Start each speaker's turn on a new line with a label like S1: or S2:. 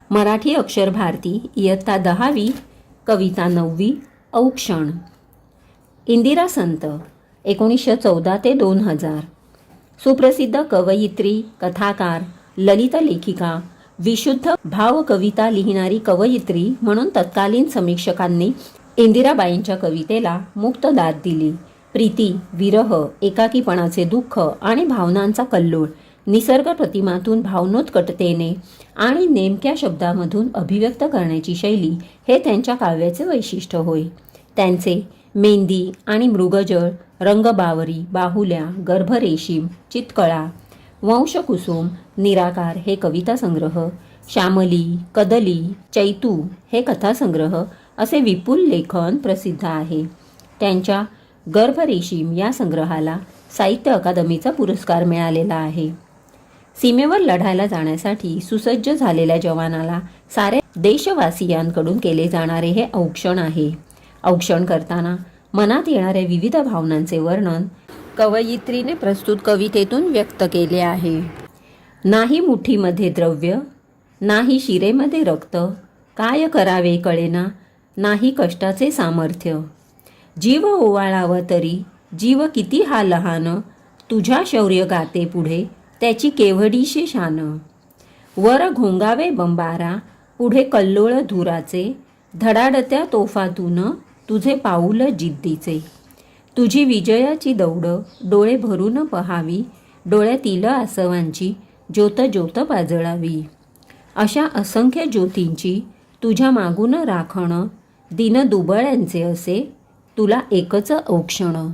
S1: मराठी अक्षर भारती इयत्ता 10वी कविता 9वी औक्षण. इंदिरा संत 1914 ते 2000. सुप्रसिद्ध कवयित्री, कथाकार, ललित लेखिका, विशुद्ध भावकविता लिहिणारी कवयित्री म्हणून तत्कालीन समीक्षकांनी इंदिराबाईंच्या कवितेला मुक्त दाद दिली. प्रीती, विरह, एकाकीपणाचे दुःख आणि भावनांचा कल्लोळ निसर्ग प्रतिमातून भावनोत्कटतेने आणि नेमक्या शब्दामधून अभिव्यक्त करण्याची शैली हे त्यांच्या काव्याचे वैशिष्ट्य होय. त्यांचे मेंदी आणि मृगजळ, रंगबावरी, बाहुल्या, गर्भरेशीम, चितकळा, वंशकुसुम, निराकार हे कविता संग्रह, श्यामली, कदली, चैतू हे कथासंग्रह असे विपुल लेखन प्रसिद्ध आहे. त्यांच्या गर्भरेशीम या संग्रहाला साहित्य अकादमीचा पुरस्कार मिळालेला आहे. सीमेवर लढायला जाण्यासाठी सुसज्ज झालेल्या जवानाला साऱ्या देशवासियांकडून केले जाणारे हे औक्षण आहे. औक्षण करताना मनात येणाऱ्या विविध भावनांचे वर्णन कवयित्रीने प्रस्तुत कवितेतून व्यक्त केले आहे. नाही मुठीमध्ये द्रव्य, नाही शिरेमध्ये रक्त, काय करावे कळेना, नाही कष्टाचे सामर्थ्य. जीव ओवाळावा तरी जीव किती हा लहान, तुझ्या शौर्य गाते पुढे त्याची केवढीशी शान. वर घोंगावे बंबारा पुढे कल्लोळ धुराचे, धडाडत्या तोफातून तुझे पाऊल जिद्दीचे. तुझी विजयाची दौड डोळे भरून पहावी, डोळ्यातील आसवांची ज्योत ज्योत पाजळावी. अशा असंख्य ज्योतींची तुझ्या मागून राखण, दिन दुबळ्यांचे असे तुला एकच औक्षण.